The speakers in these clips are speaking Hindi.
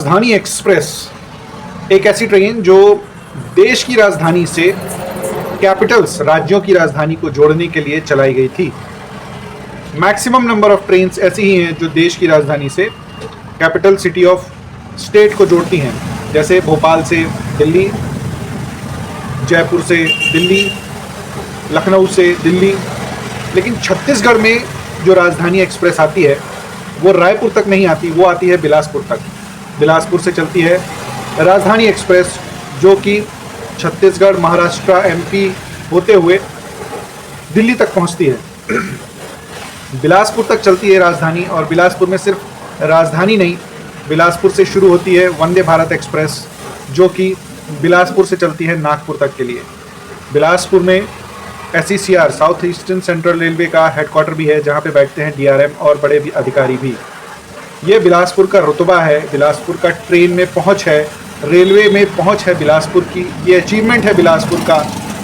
राजधानी एक्सप्रेस एक ऐसी ट्रेन जो देश की राजधानी से कैपिटल्स राज्यों की राजधानी को जोड़ने के लिए चलाई गई थी। मैक्सिमम नंबर ऑफ ट्रेन्स ऐसी ही हैं जो देश की राजधानी से कैपिटल सिटी ऑफ स्टेट को जोड़ती हैं, जैसे भोपाल से दिल्ली, जयपुर से दिल्ली, लखनऊ से दिल्ली। लेकिन छत्तीसगढ़ में जो राजधानी एक्सप्रेस आती है वो रायपुर तक नहीं आती, वो आती है बिलासपुर तक। बिलासपुर से चलती है राजधानी एक्सप्रेस जो कि छत्तीसगढ़, महाराष्ट्र, एमपी होते हुए दिल्ली तक पहुंचती है। बिलासपुर तक चलती है राजधानी, और बिलासपुर में सिर्फ राजधानी नहीं, बिलासपुर से शुरू होती है वंदे भारत एक्सप्रेस जो कि बिलासपुर से चलती है नागपुर तक के लिए। बिलासपुर में SECR south eastern central railway का हेडक्वार्टर भी है, जहाँ पे बैठते हैं DRM और बड़े भी अधिकारी भी। ये बिलासपुर का रुतबा है, बिलासपुर का ट्रेन में पहुंच है, रेलवे में पहुंच है बिलासपुर की। ये अचीवमेंट है बिलासपुर का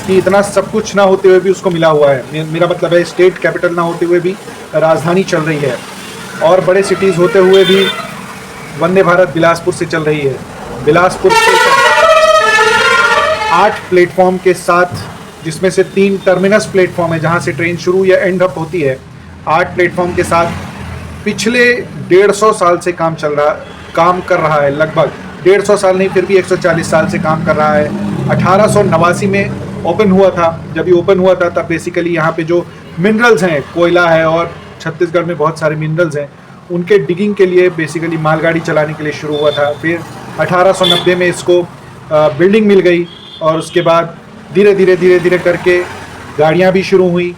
कि इतना सब कुछ ना होते हुए भी उसको मिला हुआ है। मेरा मतलब है स्टेट कैपिटल ना होते हुए भी राजधानी चल रही है, और बड़े सिटीज़ होते हुए भी वंदे भारत बिलासपुर से चल रही है। बिलासपुर से 8 प्लेटफॉर्म के साथ, जिसमें से 3 टर्मिनस प्लेटफॉर्म है जहाँ से ट्रेन शुरू या एंड अप होती है। 8 प्लेटफॉर्म के साथ पिछले 150 साल से काम कर रहा है, लगभग 150 साल नहीं, फिर भी 140 साल से काम कर रहा है। 1889 में ओपन हुआ था। जब ये ओपन हुआ था तब बेसिकली यहाँ पे जो मिनरल्स हैं, कोयला है और छत्तीसगढ़ में बहुत सारे मिनरल्स हैं, उनके डिगिंग के लिए बेसिकली मालगाड़ी चलाने के लिए शुरू हुआ था। फिर 1890 में इसको बिल्डिंग मिल गई, और उसके बाद धीरे धीरे करके गाड़ियाँ भी शुरू हुई,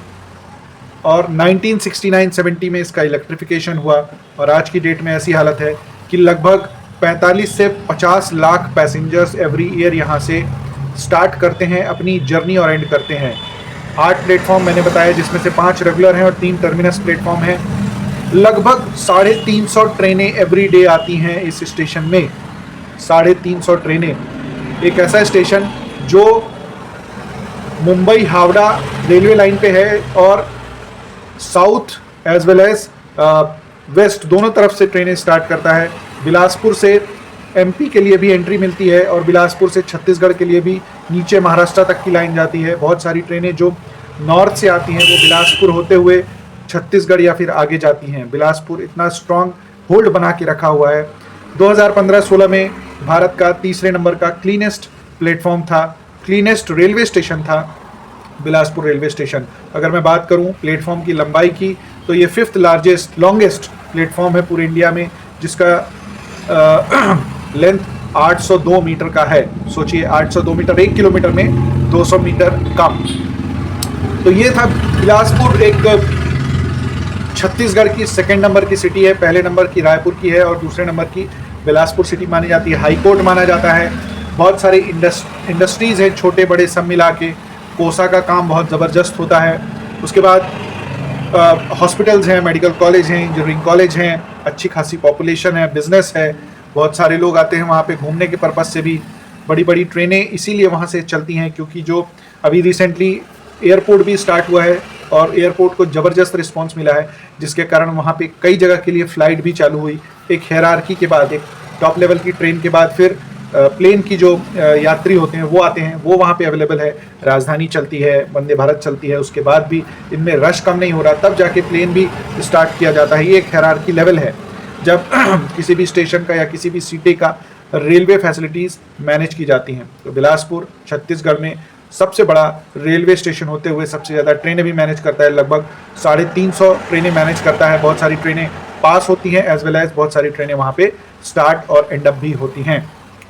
और 1969-70 में इसका इलेक्ट्रिफिकेशन हुआ। और आज की डेट में ऐसी हालत है कि लगभग 45 से 50 लाख पैसेंजर्स एवरी ईयर यहाँ से स्टार्ट करते हैं अपनी जर्नी और एंड करते हैं। 8 प्लेटफॉर्म मैंने बताया, जिसमें से 5 रेगुलर हैं और 3 टर्मिनस प्लेटफॉर्म हैं। लगभग 350 ट्रेनें एवरी डे आती हैं इस स्टेशन में। 350 ट्रेनें। एक ऐसा स्टेशन जो मुंबई हावड़ा रेलवे लाइन पे है, और south as well as west दोनों तरफ से ट्रेनें स्टार्ट करता है। बिलासपुर से MP के लिए भी एंट्री मिलती है, और बिलासपुर से छत्तीसगढ़ के लिए भी नीचे महाराष्ट्र तक की लाइन जाती है। बहुत सारी ट्रेनें जो नॉर्थ से आती हैं वो बिलासपुर होते हुए छत्तीसगढ़ या फिर आगे जाती हैं। बिलासपुर इतना स्ट्रॉन्ग होल्ड बना के रखा हुआ है। 2015-16 में भारत का 3रे नंबर का क्लीनेस्ट प्लेटफॉर्म था, क्लीनेस्ट रेलवे स्टेशन था बिलासपुर रेलवे स्टेशन। अगर मैं बात करूं प्लेटफॉर्म की लंबाई की, तो ये 5th लॉन्गेस्ट प्लेटफॉर्म है पूरे इंडिया में, जिसका लेंथ 802 मीटर का है। सोचिए 802 मीटर, 1 किलोमीटर में 200 मीटर कम। तो ये था बिलासपुर। एक छत्तीसगढ़ की 2nd नंबर की सिटी है, पहले नंबर की रायपुर की है, और दूसरे नंबर की बिलासपुर सिटी मानी जाती है। हाई कोर्ट माना जाता है। बहुत सारी इंडस्ट्रीज़ हैं, छोटे बड़े सब मिला के। कोसा का काम बहुत ज़बरदस्त होता है। उसके बाद हॉस्पिटल्स हैं, मेडिकल कॉलेज हैं, इंजीनियरिंग कॉलेज हैं, अच्छी खासी पॉपुलेशन है, बिजनेस है, बहुत सारे लोग आते हैं वहाँ पे घूमने के पर्पज़ से भी। बड़ी बड़ी ट्रेनें इसीलिए वहाँ से चलती हैं क्योंकि जो अभी रिसेंटली एयरपोर्ट भी स्टार्ट हुआ है, और एयरपोर्ट को ज़बरदस्त रिस्पॉन्स मिला है, जिसके कारण वहाँ पे कई जगह के लिए फ़्लाइट भी चालू हुई। एक हायरार्की के बाद, एक टॉप लेवल की ट्रेन के बाद फिर प्लेन की जो यात्री होते हैं वो आते हैं, वो वहाँ पे अवेलेबल है। राजधानी चलती है, वंदे भारत चलती है, उसके बाद भी इनमें रश कम नहीं हो रहा, तब जाके प्लेन भी स्टार्ट किया जाता है। ये एक हायरार्की लेवल है जब किसी भी स्टेशन का या किसी भी सिटी का रेलवे फैसिलिटीज़ मैनेज की जाती हैं। तो बिलासपुर छत्तीसगढ़ में सबसे बड़ा रेलवे स्टेशन होते हुए सबसे ज़्यादा ट्रेनें भी मैनेज करता है। लगभग 350 ट्रेनें मैनेज करता है। बहुत सारी ट्रेनें पास होती हैं, एज वेल एज बहुत सारी ट्रेनें वहाँ पे स्टार्ट और एंड अप भी होती हैं।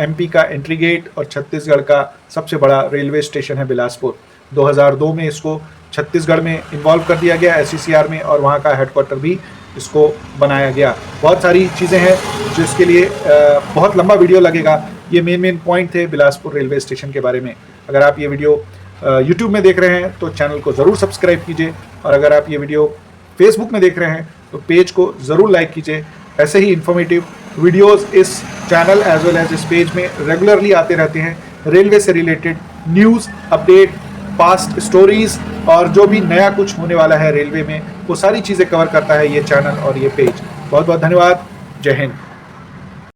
MP का एंट्री गेट और छत्तीसगढ़ का सबसे बड़ा रेलवे स्टेशन है बिलासपुर। 2002 में इसको छत्तीसगढ़ में इन्वॉल्व कर दिया गया SECR में, और वहाँ का हेडक्वार्टर भी इसको बनाया गया। बहुत सारी चीज़ें हैं जिसके लिए बहुत लंबा वीडियो लगेगा। ये मेन पॉइंट थे बिलासपुर रेलवे स्टेशन के बारे में। अगर आप ये वीडियो YouTube में देख रहे हैं तो चैनल को ज़रूर सब्सक्राइब कीजिए, और अगर आप ये वीडियो Facebook में देख रहे हैं तो पेज को ज़रूर लाइक कीजिए। ऐसे ही इन्फॉर्मेटिव वीडियोस इस चैनल एज वेल एज इस पेज में रेगुलरली आते रहते हैं। रेलवे से related news, update, past stories, और जो भी नया कुछ होने वाला है रेलवे में, वो सारी चीज़ें कवर करता है ये चैनल और ये पेज। बहुत बहुत धन्यवाद। जय हिंद।